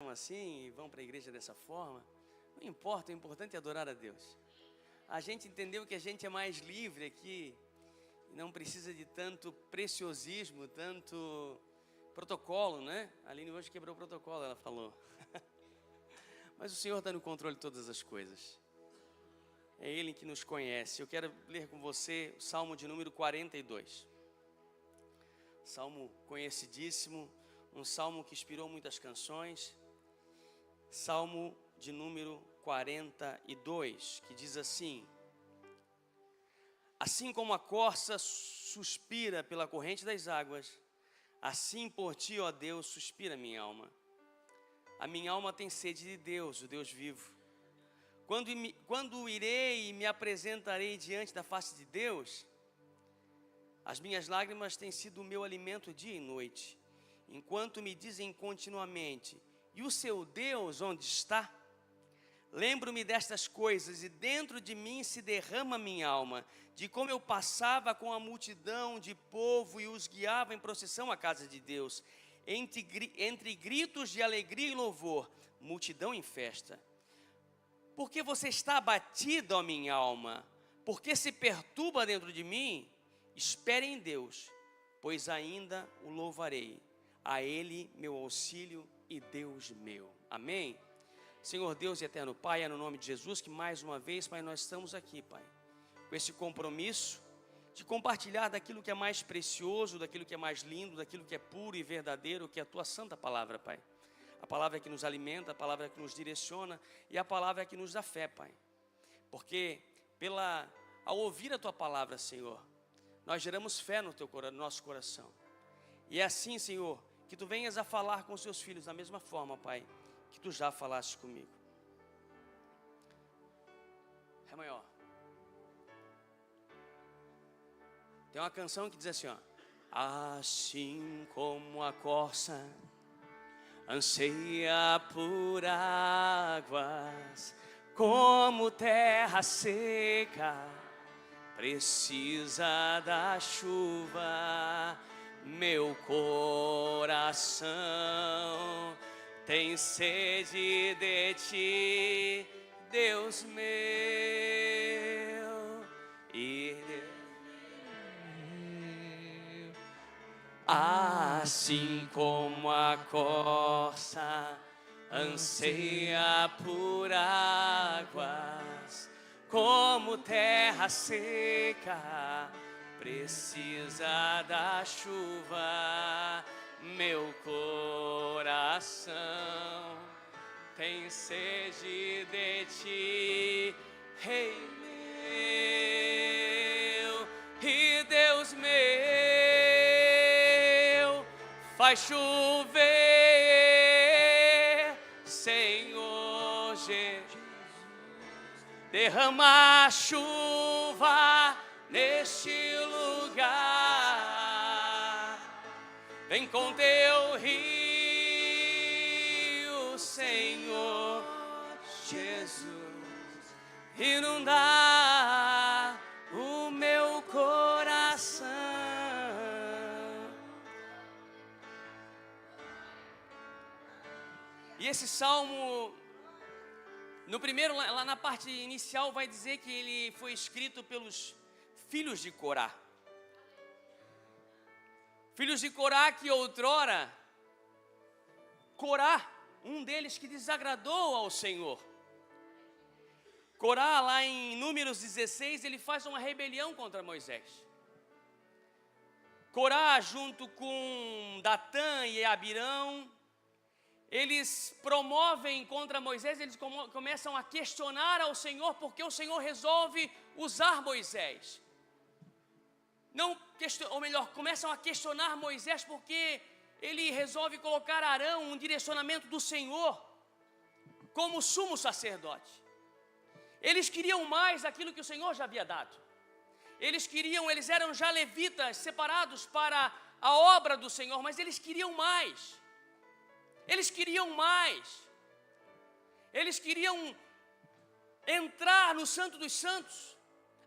são assim e vão para a igreja dessa forma. Não importa, o importante é adorar a Deus. A gente entendeu que a gente é mais livre aqui, não precisa de tanto preciosismo, tanto protocolo, né? A Aline hoje quebrou o protocolo, ela falou. Mas o Senhor está no controle de todas as coisas. É Ele que nos conhece. Eu quero ler com você o Salmo de número 42. Salmo conhecidíssimo, um salmo que inspirou muitas canções. Salmo de número 42, que diz assim: assim como a corça suspira pela corrente das águas, assim por ti, ó Deus, suspira minha alma. A minha alma tem sede de Deus, o Deus vivo. Quando irei e me apresentarei diante da face de Deus, as minhas lágrimas têm sido o meu alimento dia e noite, enquanto me dizem continuamente: e o seu Deus onde está? Lembro-me destas coisas e dentro de mim se derrama minha alma, de como eu passava com a multidão de povo e os guiava em procissão à casa de Deus, entre gritos de alegria e louvor, multidão em festa. Porque você está abatida, ó minha alma? Porque se perturba dentro de mim? Espere em Deus, pois ainda o louvarei. A Ele meu auxílio e Deus meu. Amém? Senhor Deus e eterno Pai, é no nome de Jesus que mais uma vez, Pai, nós estamos aqui, Pai, com esse compromisso de compartilhar daquilo que é mais precioso, daquilo que é mais lindo, daquilo que é puro e verdadeiro, que é a Tua santa palavra, Pai. A palavra que nos alimenta, a palavra que nos direciona e a palavra que nos dá fé, Pai. Porque ao ouvir a Tua palavra, Senhor, nós geramos fé no nosso coração. E é assim, Senhor, que Tu venhas a falar com os Teus filhos da mesma forma, Pai, que Tu já falaste comigo. Ré maior. Tem uma canção que diz assim, ó: assim como a corça anseia por águas, como terra seca precisa da chuva, meu coração tem sede de Ti, Deus meu e Deus. Assim como a corça anseia por águas, como terra seca precisa da chuva, meu coração tem sede de Ti, Rei meu e Deus meu. Faz chover, Senhor Jesus, derrama a chuva neste lugar. Vem com Teu rio, Senhor Jesus, inundar o meu coração. E esse salmo, no primeiro, lá na parte inicial, vai dizer que ele foi escrito pelos filhos de Corá. Filhos de Corá que outrora, Corá, um deles que desagradou ao Senhor. Corá, lá em Números 16, ele faz uma rebelião contra Moisés. Corá, junto com Datã e Abirão, eles promovem contra Moisés, eles começam a questionar ao Senhor, porque o Senhor resolve usar Moisés. Começam a questionar Moisés, porque ele resolve colocar Arão, um direcionamento do Senhor, como sumo sacerdote. Eles queriam mais daquilo que o Senhor já havia dado. Eles eram já levitas, separados para a obra do Senhor, mas eles queriam mais. Eles queriam mais. Eles queriam entrar no Santo dos Santos,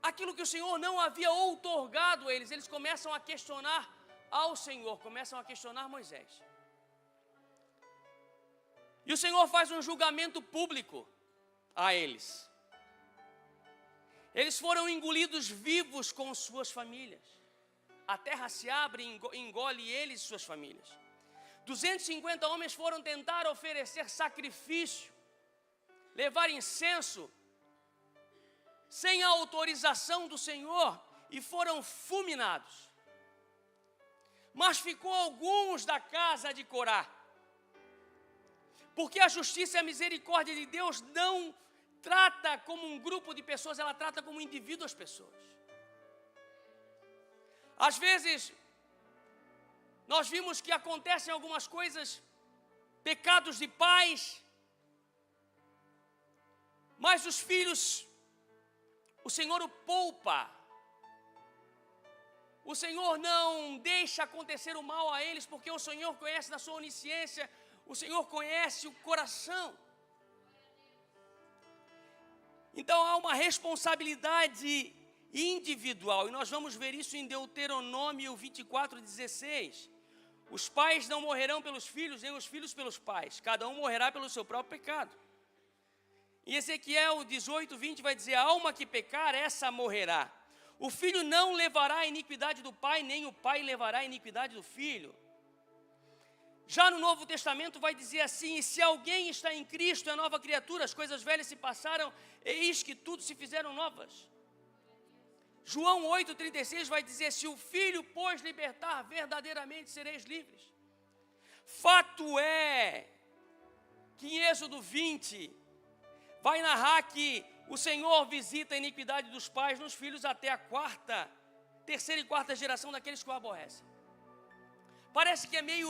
aquilo que o Senhor não havia outorgado a eles. Eles começam a questionar ao Senhor, começam a questionar Moisés. E o Senhor faz um julgamento público a eles. Eles foram engolidos vivos com suas famílias. A terra se abre e engole eles e suas famílias. 250 homens foram tentar oferecer sacrifício, levar incenso, sem a autorização do Senhor, e foram fulminados. Mas ficou alguns da casa de Corá, porque a justiça e a misericórdia de Deus não trata como um grupo de pessoas, ela trata como um indivíduo as pessoas. Às vezes, nós vimos que acontecem algumas coisas, pecados de pais, mas os filhos, o Senhor o poupa. O Senhor não deixa acontecer o mal a eles, porque o Senhor conhece da sua onisciência, o Senhor conhece o coração. Então há uma responsabilidade individual, e nós vamos ver isso em Deuteronômio 24:16. Os pais não morrerão pelos filhos, nem os filhos pelos pais, cada um morrerá pelo seu próprio pecado. Em Ezequiel 18:20 vai dizer: a alma que pecar, essa morrerá. O filho não levará a iniquidade do pai, nem o pai levará a iniquidade do filho. Já no Novo Testamento vai dizer assim: e se alguém está em Cristo, é nova criatura, as coisas velhas se passaram, eis que tudo se fizeram novas. João 8:36 vai dizer: se o Filho, pois, libertar, verdadeiramente sereis livres. Fato é que em Êxodo 20 vai narrar que o Senhor visita a iniquidade dos pais nos filhos até a terceira e quarta geração daqueles que o aborrecem. Parece que é meio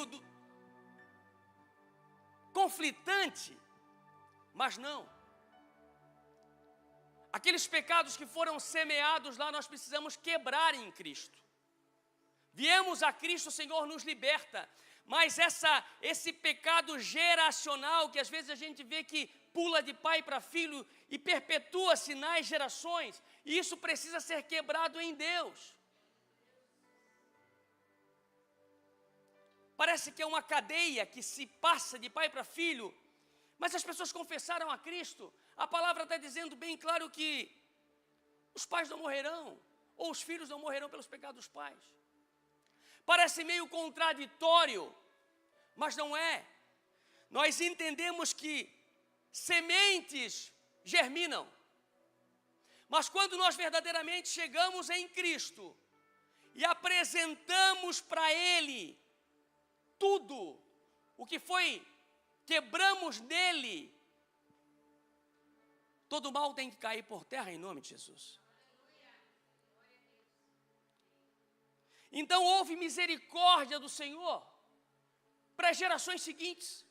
conflitante, mas não. Aqueles pecados que foram semeados lá, nós precisamos quebrar em Cristo. Viemos a Cristo, o Senhor nos liberta, mas esse pecado geracional, que às vezes a gente vê que pula de pai para filho e perpetua-se nas gerações, e isso precisa ser quebrado em Deus. Parece que é uma cadeia que se passa de pai para filho, mas as pessoas confessaram a Cristo. A palavra está dizendo bem claro que os pais não morrerão, ou os filhos não morrerão pelos pecados dos pais. Parece meio contraditório, mas não é. Nós entendemos que sementes germinam, mas quando nós verdadeiramente chegamos em Cristo e apresentamos para Ele tudo o que foi, quebramos nele, todo mal tem que cair por terra em nome de Jesus. Então houve misericórdia do Senhor para as gerações seguintes.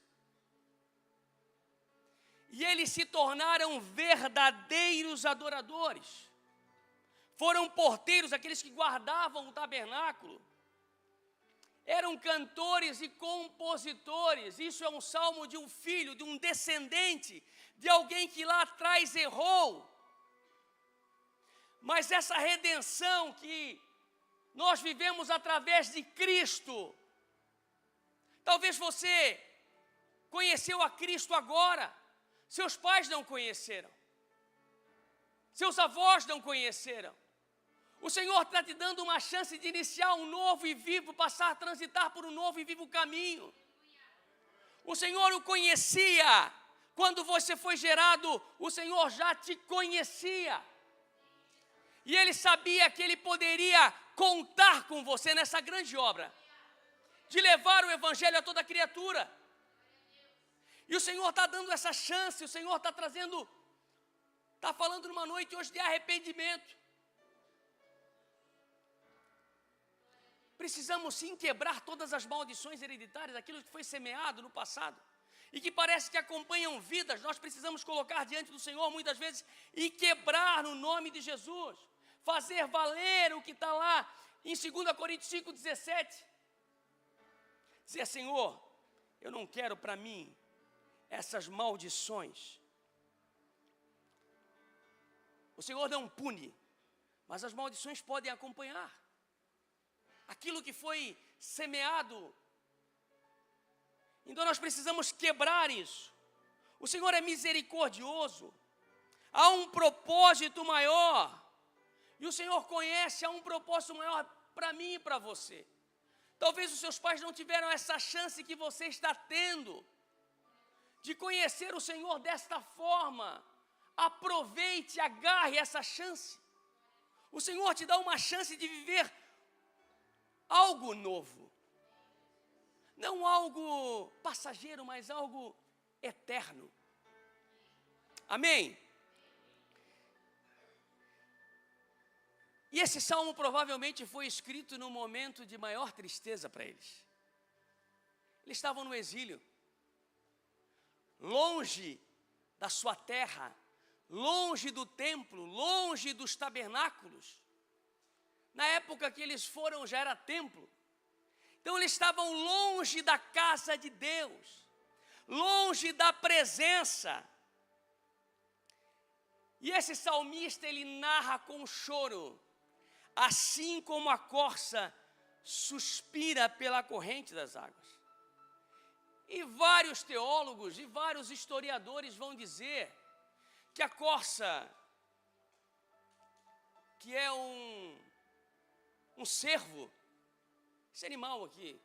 E eles se tornaram verdadeiros adoradores. Foram porteiros, aqueles que guardavam o tabernáculo. Eram cantores e compositores. Isso é um salmo de um filho, de um descendente, de alguém que lá atrás errou. Mas essa redenção que nós vivemos através de Cristo. Talvez você conheceu a Cristo agora. Seus pais não conheceram. Seus avós não conheceram. O Senhor está te dando uma chance de iniciar um novo e vivo, passar a transitar por um novo e vivo caminho. O Senhor o conhecia. Quando você foi gerado, o Senhor já te conhecia. E Ele sabia que Ele poderia contar com você nessa grande obra, de levar o Evangelho a toda criatura. E o Senhor está dando essa chance, o Senhor está trazendo, está falando numa noite hoje de arrependimento. Precisamos sim quebrar todas as maldições hereditárias, aquilo que foi semeado no passado, e que parece que acompanham vidas, nós precisamos colocar diante do Senhor muitas vezes, e quebrar no nome de Jesus, fazer valer o que está lá em 2 Coríntios 5,17, dizer: Senhor, eu não quero para mim essas maldições. O Senhor não pune, mas as maldições podem acompanhar aquilo que foi semeado. Então nós precisamos quebrar isso. O Senhor é misericordioso. Há um propósito maior. E o Senhor conhece, há um propósito maior para mim e para você. Talvez os seus pais não tiveram essa chance que você está tendo de conhecer o Senhor desta forma. Aproveite, agarre essa chance. O Senhor te dá uma chance de viver algo novo. Não algo passageiro, mas algo eterno. Amém? E esse salmo provavelmente foi escrito no momento de maior tristeza para eles. Eles estavam no exílio, longe da sua terra, longe do templo, longe dos tabernáculos. Na época que eles foram já era templo. Então eles estavam longe da casa de Deus, longe da presença. E esse salmista, ele narra com choro, assim como a corça suspira pela corrente das águas. E vários teólogos e vários historiadores vão dizer que a corça, que é um cervo, esse animal aqui,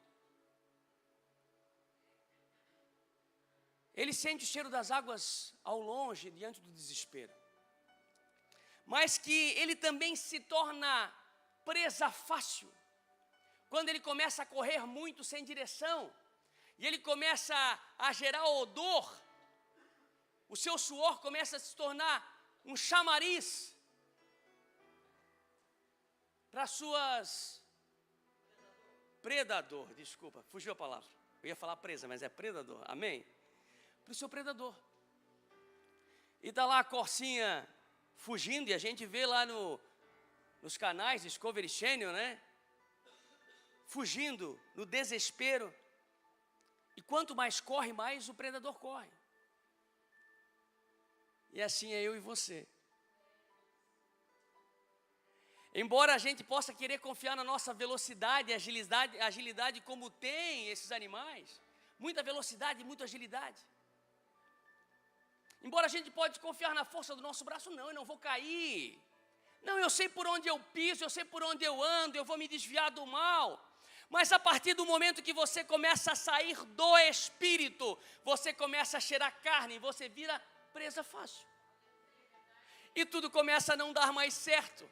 ele sente o cheiro das águas ao longe, diante do desespero. Mas que ele também se torna presa fácil, quando ele começa a correr muito sem direção, e ele começa a gerar odor, o seu suor começa a se tornar um chamariz para suas... Predador, desculpa, fugiu a palavra. Eu ia falar presa, mas é predador, amém? Para o seu predador. E está lá a corcinha fugindo, e a gente vê lá nos canais Discovery Channel, né? Fugindo no desespero. E quanto mais corre, mais o predador corre. E assim é eu e você. Embora a gente possa querer confiar na nossa velocidade e agilidade como tem esses animais, muita velocidade e muita agilidade. Embora a gente pode confiar na força do nosso braço, não, eu não vou cair. Não, eu sei por onde eu piso, eu sei por onde eu ando, eu vou me desviar do mal. Mas a partir do momento que você começa a sair do Espírito, você começa a cheirar carne, você vira presa fácil. E tudo começa a não dar mais certo.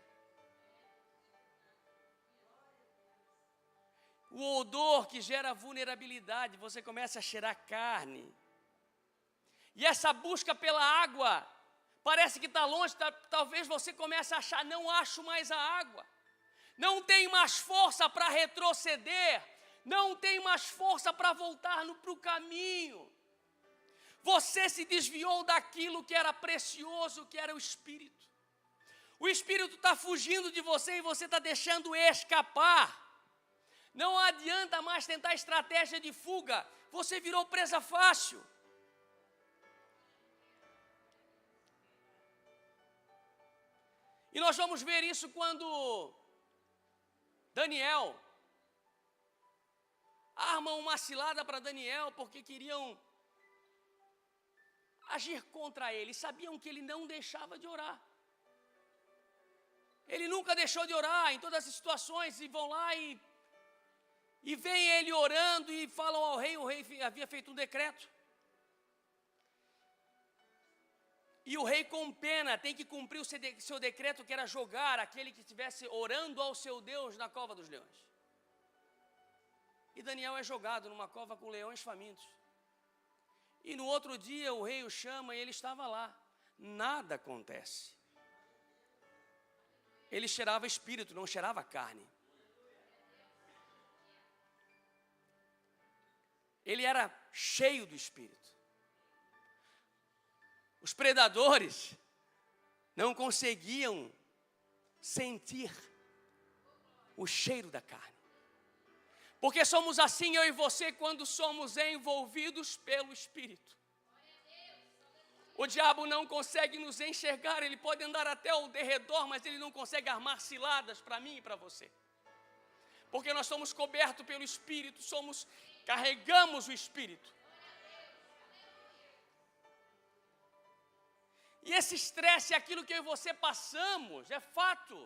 O odor que gera vulnerabilidade, você começa a cheirar carne. E essa busca pela água, parece que está longe, talvez você comece a achar, não acho mais a água. Não tenho mais força para retroceder, não tenho mais força para voltar para o caminho. Você se desviou daquilo que era precioso, que era o Espírito. O Espírito está fugindo de você e você está deixando escapar. Não adianta mais tentar estratégia de fuga, você virou presa fácil. E nós vamos ver isso quando Daniel armam uma cilada para Daniel, porque queriam agir contra ele, sabiam que ele não deixava de orar. Ele nunca deixou de orar em todas as situações, e vão lá e vem ele orando e falam ao rei, o rei havia feito um decreto. E o rei, com pena, tem que cumprir o seu decreto, que era jogar aquele que estivesse orando ao seu Deus na cova dos leões. E Daniel é jogado numa cova com leões famintos. E no outro dia o rei o chama e ele estava lá. Nada acontece. Ele cheirava espírito, não cheirava carne. Ele era cheio do Espírito. Os predadores não conseguiam sentir o cheiro da carne. Porque somos assim, eu e você, quando somos envolvidos pelo Espírito. O diabo não consegue nos enxergar, ele pode andar até ao derredor, mas ele não consegue armar ciladas para mim e para você. Porque nós somos cobertos pelo Espírito, carregamos o Espírito. E esse estresse é aquilo que eu e você passamos, é fato.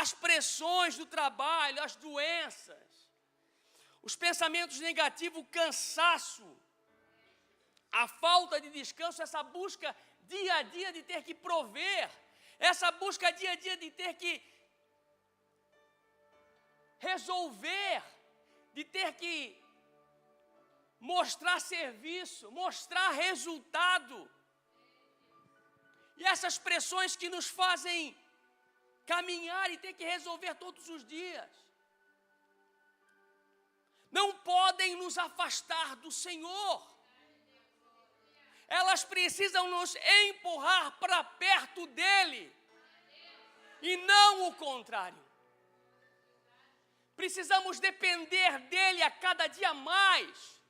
As pressões do trabalho, as doenças, os pensamentos negativos, o cansaço, a falta de descanso, essa busca dia a dia de ter que prover, essa busca dia a dia de ter que resolver, de ter que mostrar serviço, mostrar resultado. E essas pressões que nos fazem caminhar e ter que resolver todos os dias, não podem nos afastar do Senhor. Elas precisam nos empurrar para perto dEle, e não o contrário. Precisamos depender dEle a cada dia mais,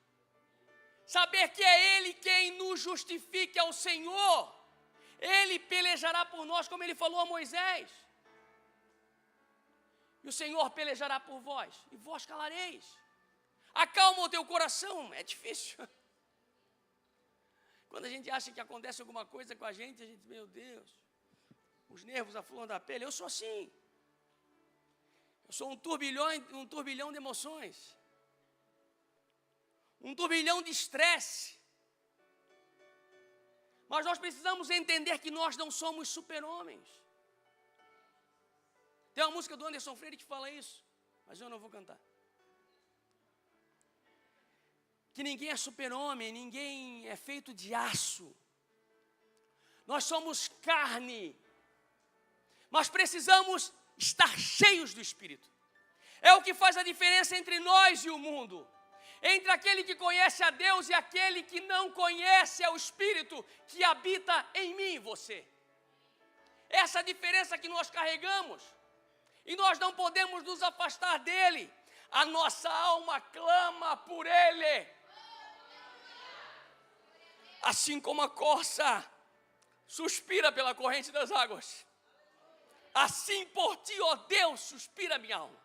saber que é Ele quem nos justifica, é o Senhor. Ele pelejará por nós, como Ele falou a Moisés. E o Senhor pelejará por vós, e vós calareis. Acalma o teu coração, é difícil. Quando a gente acha que acontece alguma coisa com a gente, meu Deus, os nervos à flor da pele. Eu sou assim. Eu sou um turbilhão de emoções. Um turbilhão de estresse. Mas nós precisamos entender que nós não somos super-homens. Tem uma música do Anderson Freire que fala isso, mas eu não vou cantar. Que ninguém é super-homem, ninguém é feito de aço. Nós somos carne, mas precisamos estar cheios do Espírito. É o que faz a diferença entre nós e o mundo. Entre aquele que conhece a Deus e aquele que não conhece, é o Espírito que habita em mim e você. Essa diferença que nós carregamos. E nós não podemos nos afastar dele. A nossa alma clama por ele. Assim como a corça suspira pela corrente das águas, assim por ti, ó Deus, suspira minha alma.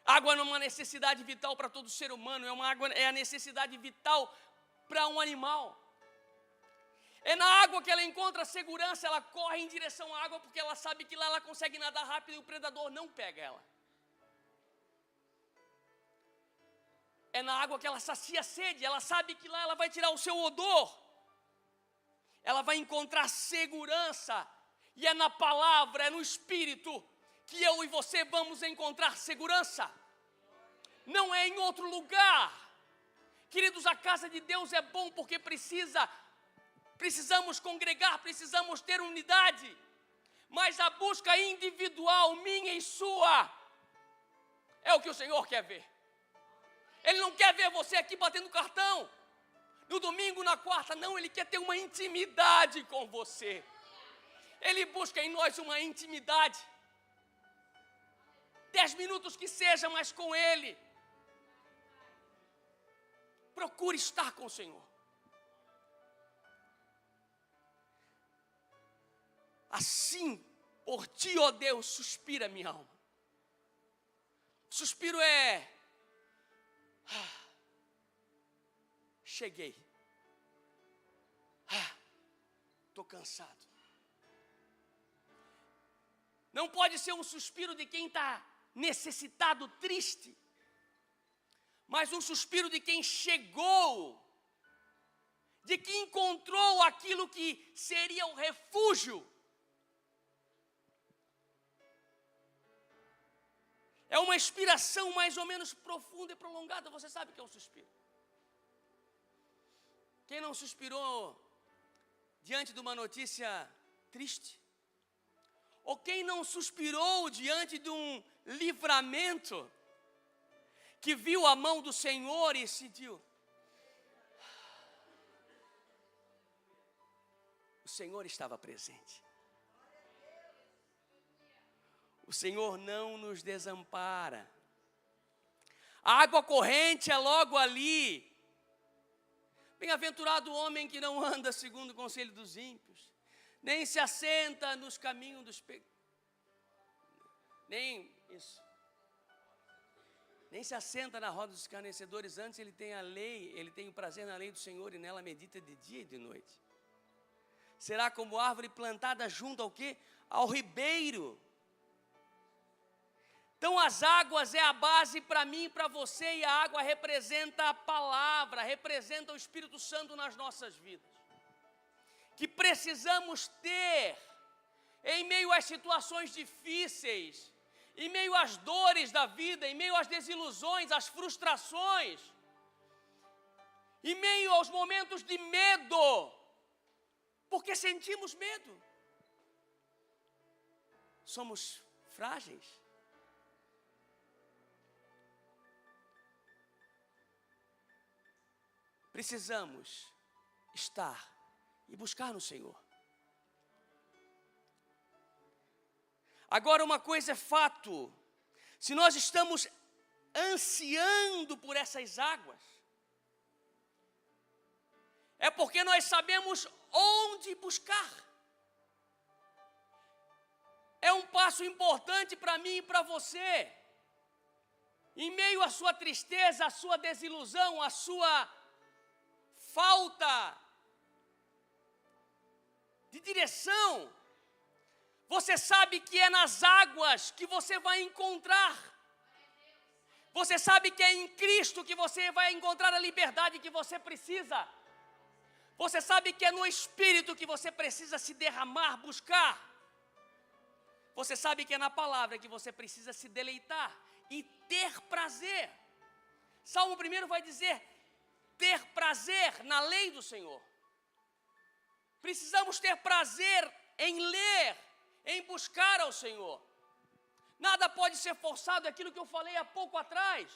Água não é uma necessidade vital para todo ser humano, é a necessidade vital para um animal. É na água que ela encontra segurança, ela corre em direção à água porque ela sabe que lá ela consegue nadar rápido e o predador não pega ela. É na água que ela sacia a sede, ela sabe que lá ela vai tirar o seu odor. Ela vai encontrar segurança. E é na palavra, é no Espírito que eu e você vamos encontrar segurança. Não é em outro lugar. Queridos, a casa de Deus é bom porque precisamos congregar, precisamos ter unidade. Mas a busca individual, minha e sua, é o que o Senhor quer ver. Ele não quer ver você aqui batendo cartão. No domingo, na quarta, não. Ele quer ter uma intimidade com você. Ele busca em nós uma intimidade. 10 minutos que seja, mas com Ele. Procure estar com o Senhor. Assim, por ti, ó Deus, suspira minha alma. Suspiro é... cheguei. Estou cansado. Não pode ser um suspiro de quem está necessitado, triste, mas um suspiro de quem chegou, de quem encontrou aquilo que seria o refúgio. É uma expiração mais ou menos profunda e prolongada. Você sabe o que é um suspiro? Quem não suspirou diante de uma notícia triste? Ou quem não suspirou diante de um livramento, que viu a mão do Senhor e sentiu? O Senhor estava presente. O Senhor não nos desampara. A água corrente é logo ali. Bem-aventurado o homem que não anda segundo o conselho dos ímpios, nem se assenta nos caminhos dos pecadores. Nem isso. nem se assenta na roda dos escarnecedores, antes ele tem a lei, ele tem o prazer na lei do Senhor e nela medita de dia e de noite. Será como árvore plantada junto ao quê? Ao ribeiro. Então as águas é a base para mim e para você, e a água representa a palavra, representa o Espírito Santo nas nossas vidas. Que precisamos ter em meio às situações difíceis, em meio às dores da vida, em meio às desilusões, às frustrações, em meio aos momentos de medo, porque sentimos medo. Somos frágeis. Precisamos estar e buscar no Senhor. Agora, uma coisa é fato: se nós estamos ansiando por essas águas, é porque nós sabemos onde buscar. É um passo importante para mim e para você. Em meio à sua tristeza, à sua desilusão, à sua falta de direção, você sabe que é nas águas que você vai encontrar. Você sabe que é em Cristo que você vai encontrar a liberdade que você precisa. Você sabe que é no Espírito que você precisa se derramar, buscar. Você sabe que é na palavra que você precisa se deleitar e ter prazer. Salmo 1 vai dizer: ter prazer na lei do Senhor. Precisamos ter prazer em ler, em buscar ao Senhor. Nada pode ser forçado, é aquilo que eu falei há pouco atrás.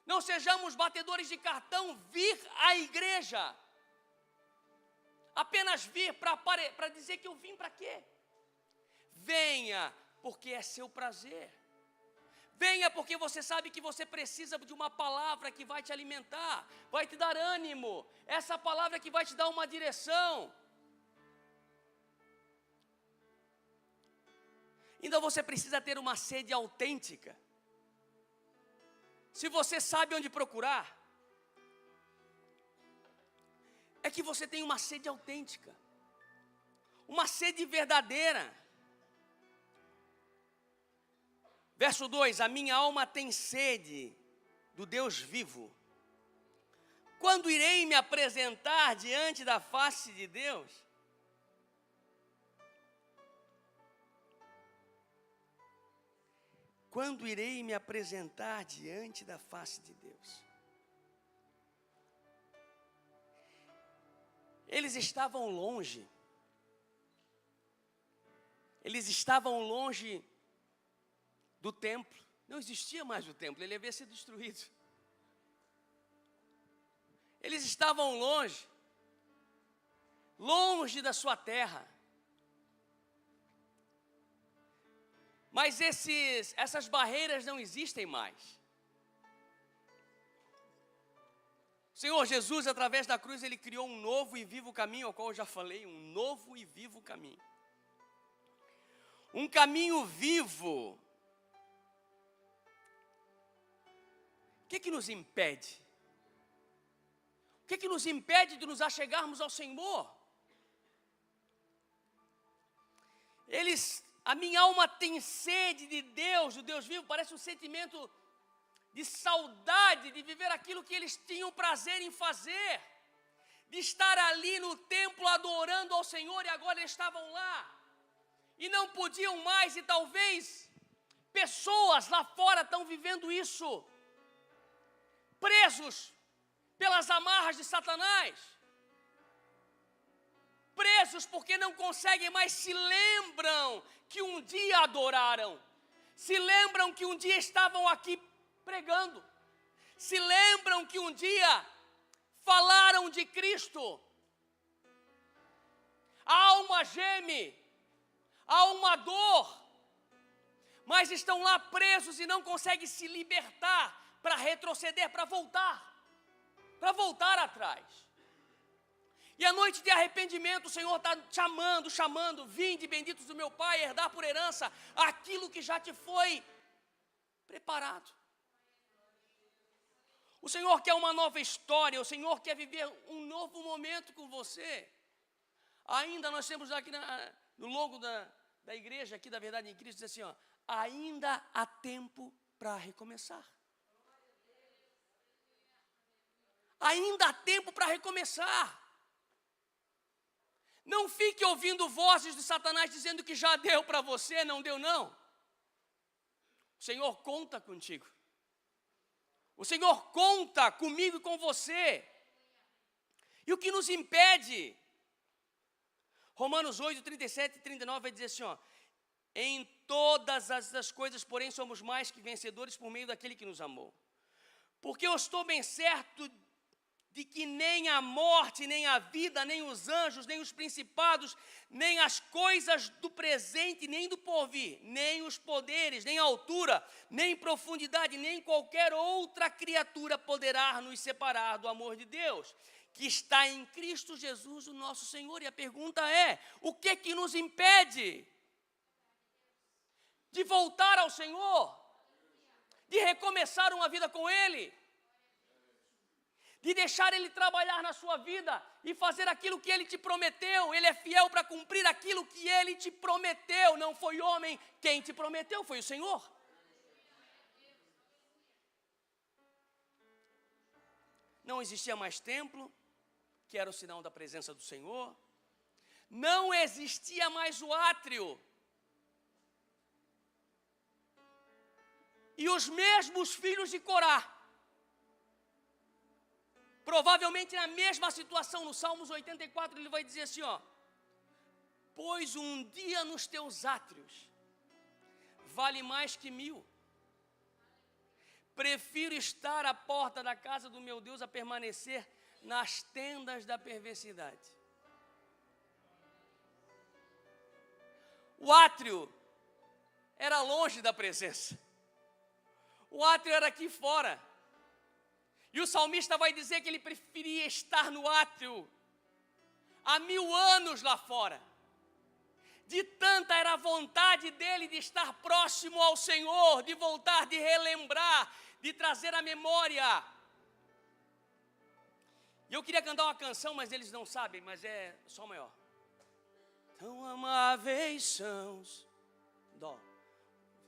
Não sejamos batedores de cartão, vir à igreja. Apenas vir para dizer que eu vim para quê? Venha, porque é seu prazer. Venha porque você sabe que você precisa de uma palavra que vai te alimentar, vai te dar ânimo, essa palavra que vai te dar uma direção. Então você precisa ter uma sede autêntica. Se você sabe onde procurar, é que você tem uma sede autêntica, uma sede verdadeira. Verso 2: a minha alma tem sede do Deus vivo. Quando irei me apresentar diante da face de Deus? Quando irei me apresentar diante da face de Deus? Eles estavam longe. Eles estavam longe do templo. Não existia mais o templo, ele havia sido destruído. Eles estavam longe, longe da sua terra. Mas essas barreiras não existem mais. O Senhor Jesus, através da cruz, Ele criou um novo e vivo caminho, ao qual eu já falei, um novo e vivo caminho. Um caminho vivo. O que nos impede? O que nos impede de nos achegarmos ao Senhor? A minha alma tem sede de Deus, do Deus vivo. Parece um sentimento de saudade, de viver aquilo que eles tinham prazer em fazer, de estar ali no templo adorando ao Senhor, e agora eles estavam lá, e não podiam mais, e talvez pessoas lá fora estão vivendo isso, presos pelas amarras de Satanás, presos porque não conseguem mais, se lembram que um dia adoraram, se lembram que um dia estavam aqui pregando, se lembram que um dia falaram de Cristo. A alma geme, há uma dor, mas estão lá presos e não conseguem se libertar para retroceder, para voltar atrás. E a noite de arrependimento, o Senhor está chamando, vinde benditos do meu Pai, herdar por herança aquilo que já te foi preparado. O Senhor quer uma nova história, o Senhor quer viver um novo momento com você. Ainda nós temos aqui no logo da igreja, aqui da Verdade em Cristo, diz assim, ó, ainda há tempo para recomeçar. Ainda há tempo para recomeçar. Não fique ouvindo vozes de Satanás dizendo que já deu para você, não deu não. O Senhor conta contigo. O Senhor conta comigo e com você. E o que nos impede? Romanos 8, 37 e 39 vai dizer assim, ó, em todas as coisas, porém, somos mais que vencedores por meio daquele que nos amou. Porque eu estou bem certo de que nem a morte, nem a vida, nem os anjos, nem os principados, nem as coisas do presente, nem do porvir, nem os poderes, nem a altura, nem profundidade, nem qualquer outra criatura poderá nos separar do amor de Deus, que está em Cristo Jesus, o nosso Senhor. E a pergunta é, o que nos impede de voltar ao Senhor, de recomeçar uma vida com Ele, de deixar Ele trabalhar na sua vida e fazer aquilo que Ele te prometeu? Ele é fiel para cumprir aquilo que Ele te prometeu. Não foi homem quem te prometeu, foi o Senhor. Não existia mais templo, que era o sinal da presença do Senhor. Não existia mais o átrio. E os mesmos filhos de Corá, provavelmente na mesma situação, no Salmos 84, ele vai dizer assim, ó, pois um dia nos teus átrios vale mais que 1000. Prefiro estar à porta da casa do meu Deus a permanecer nas tendas da perversidade. O átrio era longe da presença. O átrio era aqui fora. E o salmista vai dizer que ele preferia estar no átrio há 1000 anos lá fora. De tanta era a vontade dele de estar próximo ao Senhor, de voltar, de relembrar, de trazer a memória. E eu queria cantar uma canção, mas eles não sabem, mas é Sol maior. Tão amáveis são dó,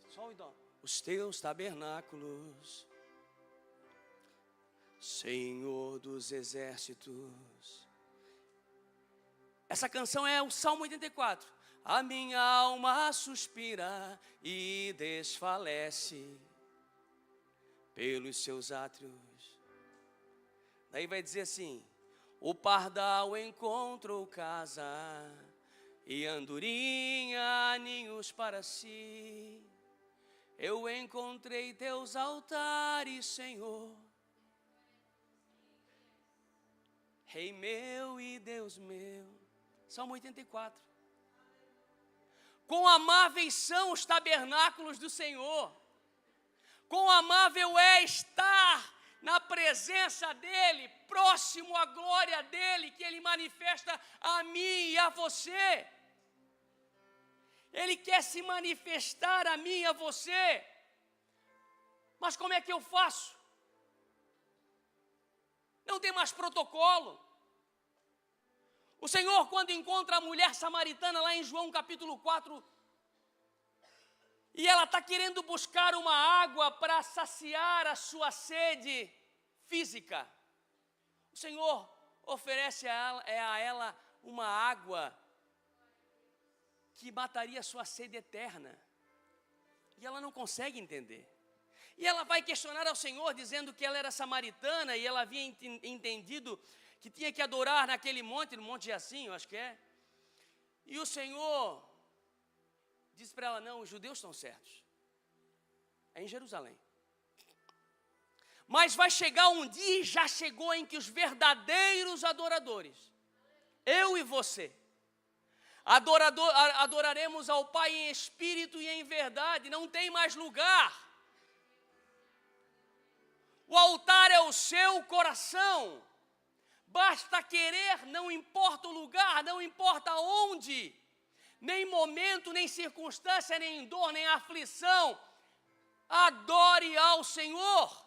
Sol e dó, os teus tabernáculos, Senhor dos exércitos. Essa canção é o Salmo 84. A minha alma suspira e desfalece pelos seus átrios. Daí vai dizer assim, o pardal encontrou casa e andorinha ninhos para si. Eu encontrei teus altares, Senhor, Rei meu e Deus meu. Salmo 84. Quão amáveis são os tabernáculos do Senhor. Quão amável é estar na presença dEle, próximo à glória dEle, que Ele manifesta a mim e a você. Ele quer se manifestar a mim e a você. Mas como é que eu faço? Não tem mais protocolo. O Senhor, quando encontra a mulher samaritana lá em João capítulo 4, e ela está querendo buscar uma água para saciar a sua sede física, o Senhor oferece a ela uma água que mataria a sua sede eterna. E ela não consegue entender. E ela vai questionar ao Senhor, dizendo que ela era samaritana e ela havia entendido que tinha que adorar naquele monte, no Monte Geasim, eu acho que é. E o Senhor diz para ela, não, os judeus estão certos. É em Jerusalém. Mas vai chegar um dia, e já chegou, em que os verdadeiros adoradores, eu e você, adoraremos ao Pai em espírito e em verdade, não tem mais lugar. O altar é o seu coração. Basta querer, não importa o lugar, não importa onde, nem momento, nem circunstância, nem dor, nem aflição. Adore ao Senhor.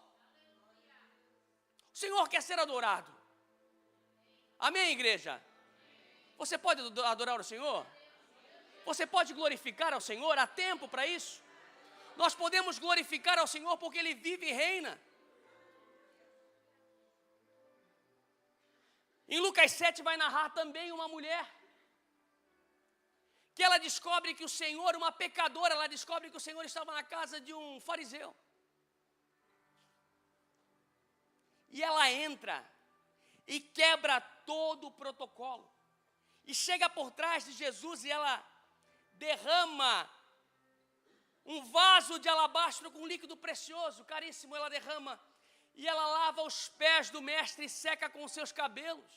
Senhor quer ser adorado. Amém, igreja? Você pode adorar o Senhor? Você pode glorificar ao Senhor? Há tempo para isso? Nós podemos glorificar ao Senhor porque Ele vive e reina. Em Lucas 7 vai narrar também uma mulher que ela descobre que o Senhor, uma pecadora, ela descobre que o Senhor estava na casa de um fariseu. E ela entra e quebra todo o protocolo. E chega por trás de Jesus e ela derrama um vaso de alabastro com líquido precioso, caríssimo, ela derrama. E ela lava os pés do mestre e seca com os seus cabelos.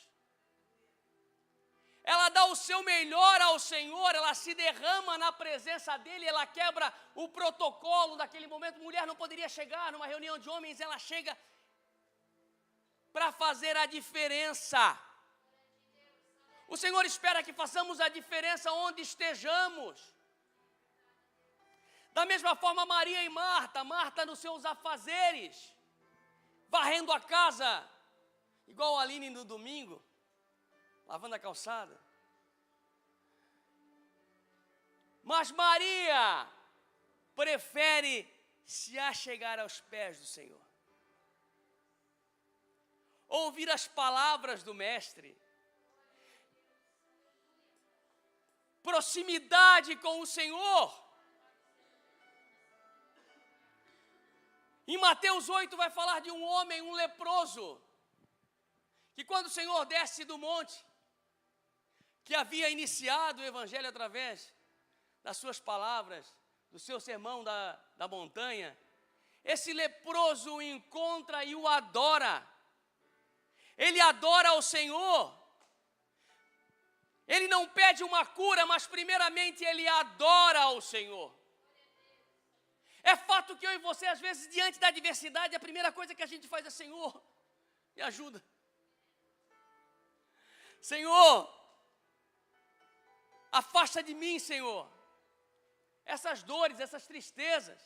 Ela dá o seu melhor ao Senhor, ela se derrama na presença dEle, ela quebra o protocolo daquele momento. Mulher não poderia chegar numa reunião de homens, ela chega para fazer a diferença. O Senhor espera que façamos a diferença onde estejamos. Da mesma forma, Maria e Marta nos seus afazeres, varrendo a casa, igual a Aline no domingo, lavando a calçada. Mas Maria prefere se achegar aos pés do Senhor, ouvir as palavras do Mestre, proximidade com o Senhor. Em Mateus 8 vai falar de um homem, um leproso, que quando o Senhor desce do monte, que havia iniciado o evangelho através das suas palavras, do seu sermão da montanha, esse leproso o encontra e o adora. Ele adora ao Senhor. Ele não pede uma cura, mas primeiramente ele adora ao Senhor. É fato que eu e você, às vezes, diante da adversidade, a primeira coisa que a gente faz é: Senhor, me ajuda. Senhor, afasta de mim, Senhor, essas dores, essas tristezas.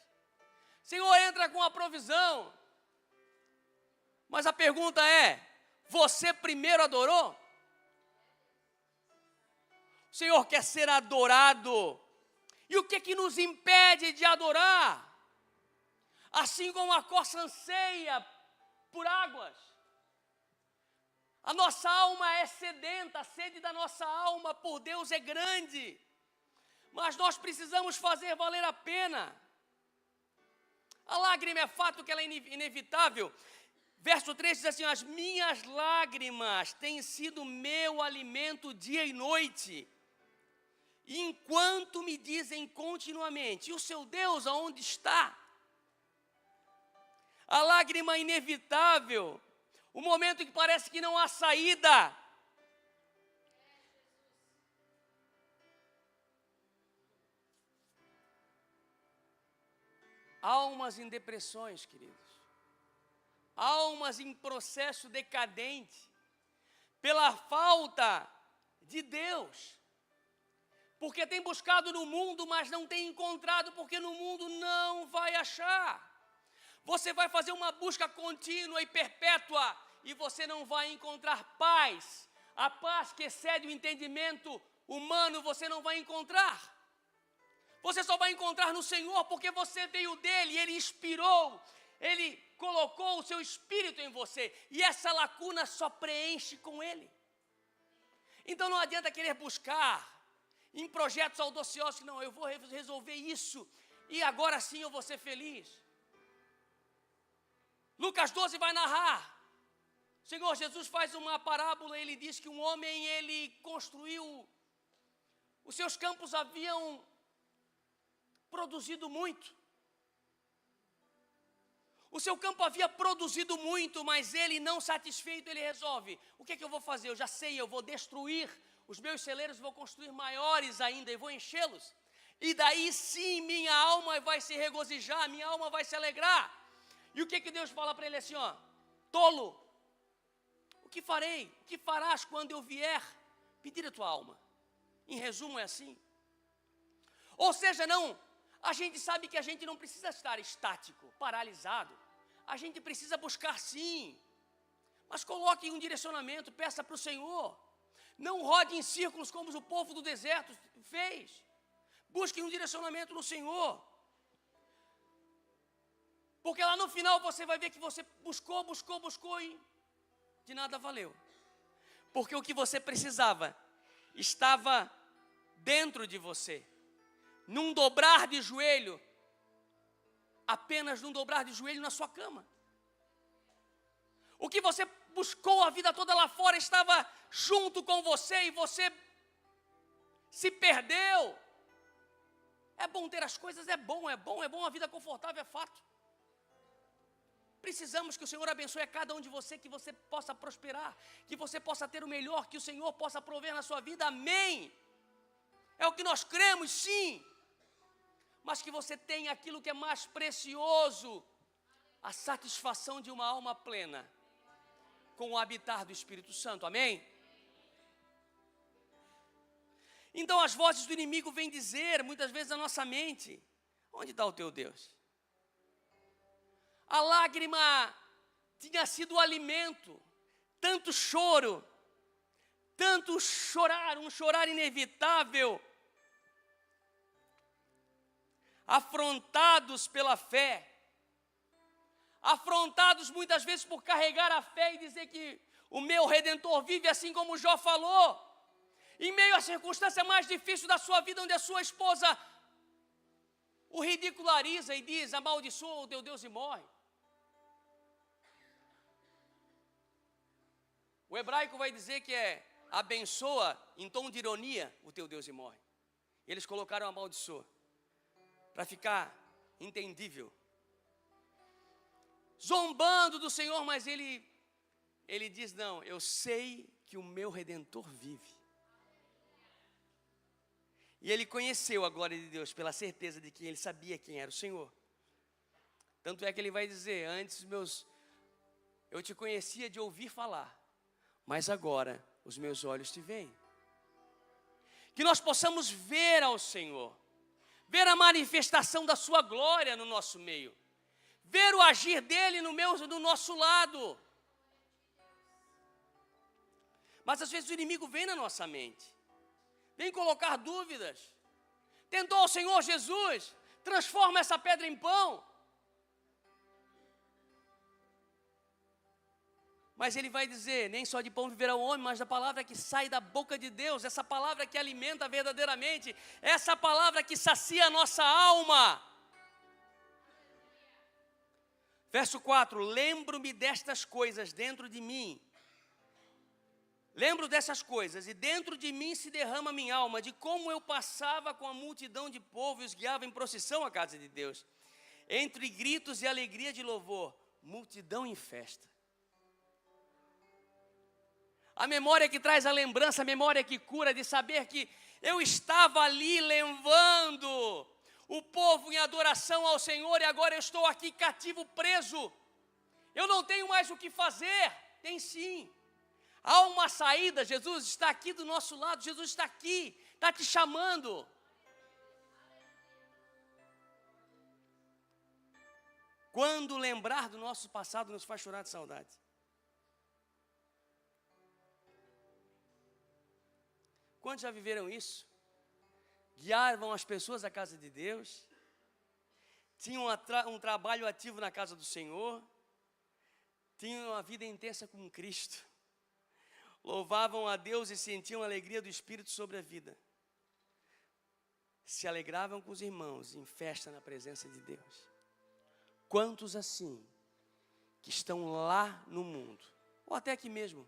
Senhor, entra com a provisão. Mas a pergunta é: você primeiro adorou? O Senhor quer ser adorado. E o que nos impede de adorar? Assim como a corça anseia por águas, a nossa alma é sedenta, a sede da nossa alma por Deus é grande, mas nós precisamos fazer valer a pena. A lágrima é fato que ela é inevitável. Verso 3 diz assim: as minhas lágrimas têm sido meu alimento dia e noite, enquanto me dizem continuamente: e o seu Deus aonde está? A lágrima inevitável, o momento em que parece que não há saída. Almas em depressões, queridos. Almas em processo decadente, pela falta de Deus. Porque tem buscado no mundo, mas não tem encontrado, porque no mundo não vai achar. Você vai fazer uma busca contínua e perpétua, e você não vai encontrar paz. A paz que excede o entendimento humano, você não vai encontrar. Você só vai encontrar no Senhor, porque você veio dele, ele inspirou, ele colocou o seu espírito em você, e essa lacuna só preenche com ele. Então não adianta querer buscar em projetos audaciosos, que não, eu vou resolver isso, e agora sim eu vou ser feliz. Lucas 12 vai narrar. O Senhor Jesus faz uma parábola, ele diz que um homem, ele construiu, os seus campos haviam produzido muito. O seu campo havia produzido muito, mas ele não satisfeito, ele resolve: o que é que eu vou fazer? Eu já sei, eu vou destruir os meus celeiros, vou construir maiores ainda e vou enchê-los. E daí sim minha alma vai se regozijar, minha alma vai se alegrar. E o que que Deus fala para ele assim, ó: tolo, o que farei? O que farás quando eu vier pedir a tua alma? Em resumo é assim. Ou seja, a gente sabe que a gente não precisa estar estático, paralisado. A gente precisa buscar sim. Mas coloque um direcionamento, peça para o Senhor. Não rode em círculos como o povo do deserto fez. Busque um direcionamento no Senhor. Porque lá no final você vai ver que você buscou e de nada valeu. Porque o que você precisava estava dentro de você. Num dobrar de joelho, apenas num dobrar de joelho na sua cama. O que você buscou a vida toda lá fora estava junto com você e você se perdeu. É bom ter as coisas, é bom, a vida confortável é fato. Precisamos que o Senhor abençoe a cada um de você, que você possa prosperar, que você possa ter o melhor, que o Senhor possa prover na sua vida, amém. É o que nós cremos, sim. Mas que você tenha aquilo que é mais precioso, a satisfação de uma alma plena, com o habitar do Espírito Santo, amém? Então as vozes do inimigo vêm dizer, muitas vezes na nossa mente, onde está o teu Deus? A lágrima tinha sido o alimento, tanto choro, tanto chorar, um chorar inevitável, afrontados pela fé, afrontados muitas vezes por carregar a fé e dizer que o meu Redentor vive, assim como Jó falou, em meio à circunstância mais difícil da sua vida, onde a sua esposa o ridiculariza e diz, amaldiçoa o teu Deus e morre. O hebraico vai dizer que é abençoa em tom de ironia o teu Deus e morre. Eles colocaram amaldiçoa para ficar entendível. Zombando do Senhor, mas ele diz, não, eu sei que o meu Redentor vive. E ele conheceu a glória de Deus pela certeza de que ele sabia quem era o Senhor. Tanto é que ele vai dizer, antes eu te conhecia de ouvir falar, mas agora os meus olhos te veem. Que nós possamos ver ao Senhor, ver a manifestação da sua glória no nosso meio, ver o agir dele no nosso lado. Mas às vezes o inimigo vem na nossa mente, vem colocar dúvidas. Tentou o Senhor Jesus, transforma essa pedra em pão. Mas ele vai dizer, nem só de pão viverá o homem, mas da palavra que sai da boca de Deus, essa palavra que alimenta verdadeiramente, essa palavra que sacia a nossa alma. Verso 4, lembro-me destas coisas dentro de mim. Lembro dessas coisas, e dentro de mim se derrama minha alma, de como eu passava com a multidão de povo e os guiava em procissão à casa de Deus. Entre gritos e alegria de louvor, multidão em festa. A memória que traz a lembrança, a memória que cura, de saber que eu estava ali levando o povo em adoração ao Senhor e agora eu estou aqui cativo, preso. Eu não tenho mais o que fazer. Tem sim. Há uma saída, Jesus está aqui do nosso lado, Jesus está aqui, está te chamando. Quando lembrar do nosso passado nos faz chorar de saudade. Quantos já viveram isso? Guiavam as pessoas à casa de Deus, tinham um trabalho ativo na casa do Senhor, tinham uma vida intensa com Cristo, louvavam a Deus e sentiam a alegria do Espírito sobre a vida, se alegravam com os irmãos em festa na presença de Deus. Quantos assim, que estão lá no mundo, ou até aqui mesmo,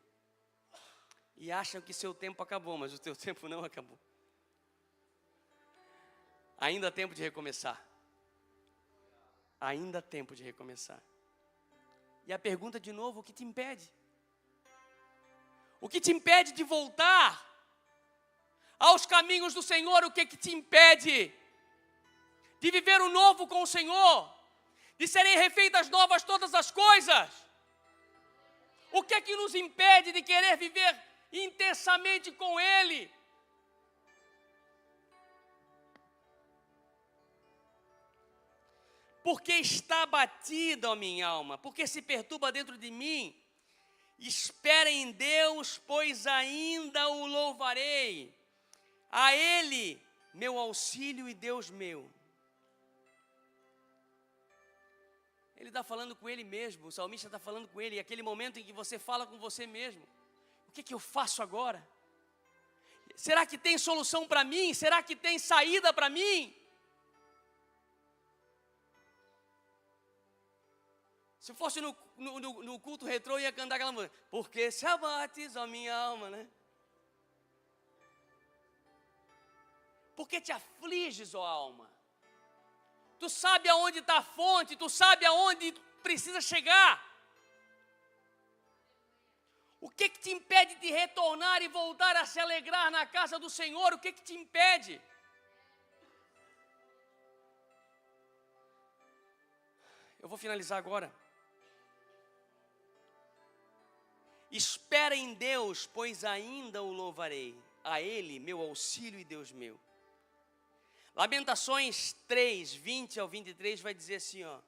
e acham que seu tempo acabou, mas o teu tempo não acabou. Ainda há tempo de recomeçar. Ainda há tempo de recomeçar. E a pergunta de novo, o que te impede? O que te impede de voltar aos caminhos do Senhor? O que te impede de viver o novo com o Senhor? De serem refeitas novas todas as coisas? O que nos impede de querer viver intensamente com Ele? Porque está abatida a minha alma, porque se perturba dentro de mim, Espera em Deus, pois ainda o louvarei. A Ele, meu auxílio e Deus meu. Ele está falando com ele mesmo, o salmista está falando com ele. E aquele momento em que você fala com você mesmo. O que eu faço agora? Será que tem solução para mim? Será que tem saída para mim? Se fosse no culto retrô, ia cantar aquela música. Porque se abates a minha alma, né? Porque te afliges, ó alma. Tu sabe aonde está a fonte, tu sabe aonde precisa chegar. O que te impede de retornar e voltar a se alegrar na casa do Senhor? O que te impede? Eu vou finalizar agora. Espera em Deus, pois ainda o louvarei. A Ele, meu auxílio e Deus meu. Lamentações 3, 20 ao 23 vai dizer assim, ó.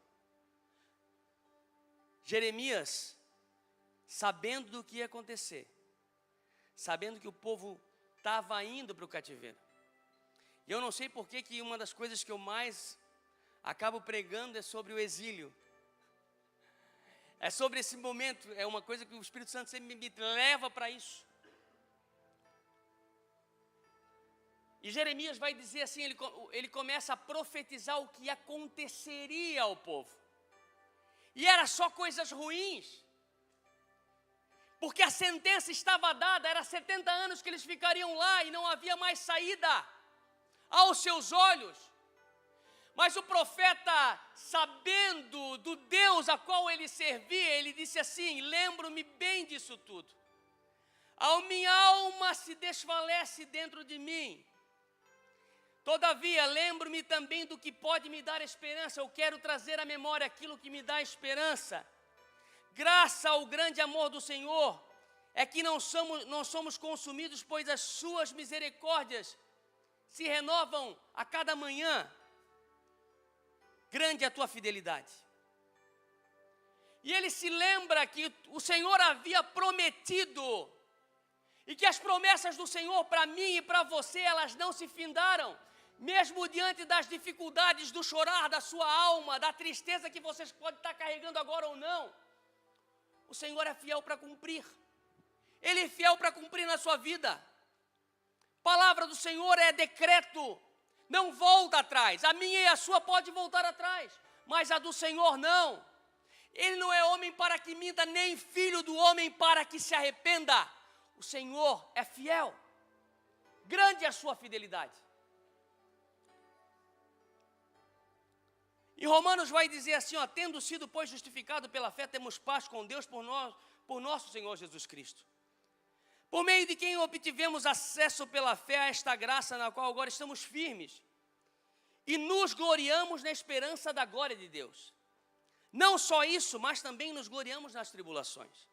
Jeremias, sabendo do que ia acontecer, sabendo que o povo estava indo para o cativeiro. E eu não sei por que uma das coisas que eu mais acabo pregando é sobre o exílio. É sobre esse momento, é uma coisa que o Espírito Santo sempre me leva para isso. E Jeremias vai dizer assim, ele começa a profetizar o que aconteceria ao povo. E era só coisas ruins. Porque a sentença estava dada, era 70 anos que eles ficariam lá e não havia mais saída aos seus olhos. Mas o profeta, sabendo do Deus a qual ele servia, ele disse assim, lembro-me bem disso tudo. A minha alma se desfalece dentro de mim. Todavia, lembro-me também do que pode me dar esperança. Eu quero trazer à memória aquilo que me dá esperança. Graças ao grande amor do Senhor, é que não somos consumidos, pois as suas misericórdias se renovam a cada manhã. Grande é a tua fidelidade. E ele se lembra que o Senhor havia prometido, e que as promessas do Senhor para mim e para você, elas não se findaram. Mesmo diante das dificuldades, do chorar da sua alma, da tristeza que vocês podem estar carregando agora ou não, o Senhor é fiel para cumprir. Ele é fiel para cumprir na sua vida. Palavra do Senhor é decreto, não volta atrás. A minha e a sua pode voltar atrás, mas a do Senhor não. Ele não é homem para que minta, nem filho do homem para que se arrependa. O Senhor é fiel. Grande é a sua fidelidade. E Romanos vai dizer assim, ó, tendo sido, pois, justificado pela fé, temos paz com Deus por nosso Senhor Jesus Cristo. Por meio de quem obtivemos acesso pela fé a esta graça na qual agora estamos firmes. E nos gloriamos na esperança da glória de Deus. Não só isso, mas também nos gloriamos nas tribulações.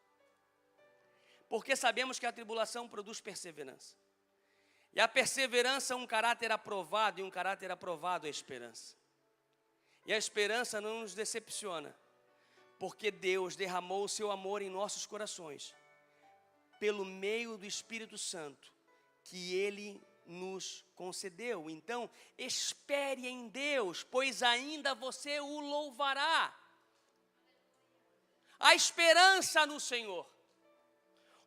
Porque sabemos que a tribulação produz perseverança. E a perseverança é um caráter aprovado, e um caráter aprovado é a esperança. E a esperança não nos decepciona, porque Deus derramou o seu amor em nossos corações, pelo meio do Espírito Santo, que Ele nos concedeu. Então, espere em Deus, pois ainda você o louvará. A esperança no Senhor.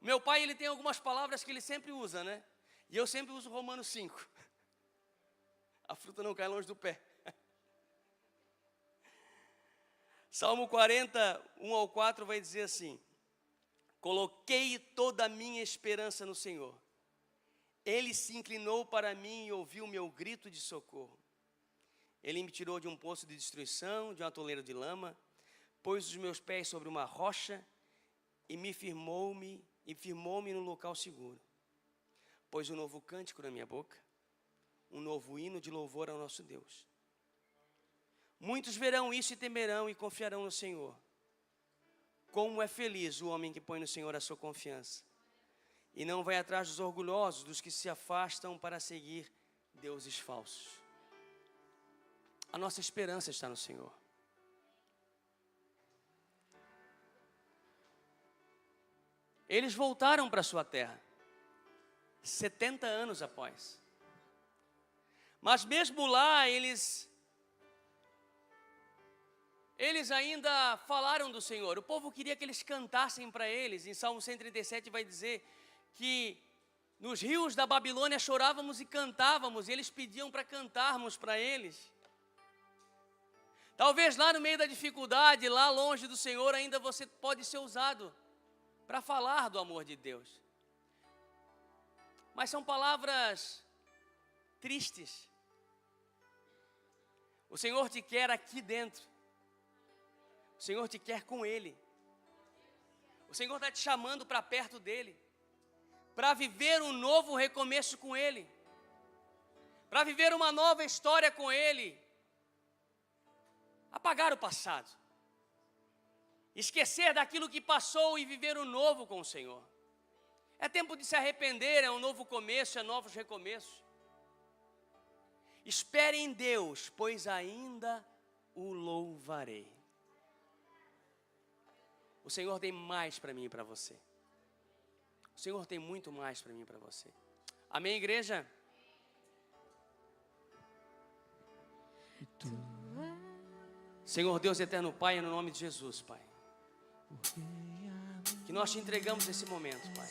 O meu pai, ele tem algumas palavras que ele sempre usa, né? E eu sempre uso Romanos 5. A fruta não cai longe do pé. Salmo 40, 1 ao 4 vai dizer assim: coloquei toda a minha esperança no Senhor. Ele se inclinou para mim e ouviu o meu grito de socorro. Ele me tirou de um poço de destruição, de um atoleiro de lama, pôs os meus pés sobre uma rocha e firmou-me no local seguro. Pôs um novo cântico na minha boca, um novo hino de louvor ao nosso Deus. Muitos verão isso e temerão e confiarão no Senhor. Como é feliz o homem que põe no Senhor a sua confiança e não vai atrás dos orgulhosos, dos que se afastam para seguir deuses falsos. A nossa esperança está no Senhor. eles voltaram para sua terra, 70 anos após. Mas mesmo lá, eles ainda falaram do Senhor. O povo queria que eles cantassem para eles. Em Salmo 137 vai dizer que nos rios da Babilônia chorávamos e cantávamos, e eles pediam para cantarmos para eles. Talvez lá no meio da dificuldade, lá longe do Senhor, ainda você pode ser usado para falar do amor de Deus. Mas são palavras tristes. O Senhor te quer aqui dentro. O Senhor te quer com Ele. O Senhor está te chamando para perto dEle, para viver um novo recomeço com Ele, para viver uma nova história com Ele. Apagar o passado, esquecer daquilo que passou e viver o novo com o Senhor. É tempo de se arrepender, é um novo começo, é novos recomeços. Espere em Deus, pois ainda o louvarei. O Senhor tem mais para mim e para você. O Senhor tem muito mais para mim e para você. Amém, igreja? Senhor Deus eterno Pai, no nome de Jesus, Pai, que nós te entregamos nesse momento, Pai.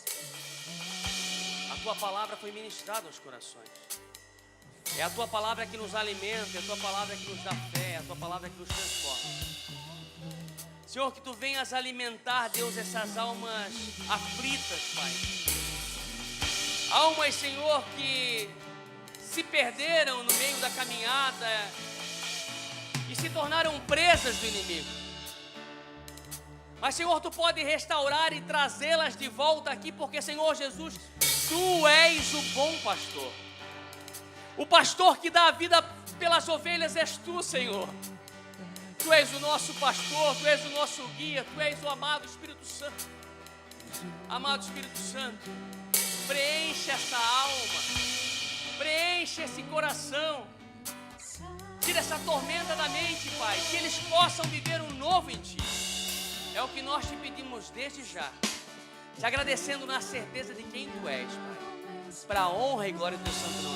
A Tua palavra foi ministrada aos corações. É a Tua palavra que nos alimenta, é a Tua palavra que nos dá fé, é a Tua palavra que nos transforma. Senhor, que Tu venhas alimentar, Deus, essas almas aflitas, Pai. Almas, Senhor, que se perderam no meio da caminhada e se tornaram presas do inimigo. Mas, Senhor, Tu pode restaurar e trazê-las de volta aqui, porque, Senhor Jesus, Tu és o bom pastor. O pastor que dá a vida pelas ovelhas és Tu, Senhor. Tu és o nosso pastor, Tu és o nosso guia, Tu és o amado Espírito Santo. Amado Espírito Santo, preenche essa alma, preenche esse coração. Tira essa tormenta da mente, Pai, que eles possam viver um novo em Ti. É o que nós te pedimos desde já, te agradecendo na certeza de quem Tu és, Pai, para a honra e glória do Teu santo nome.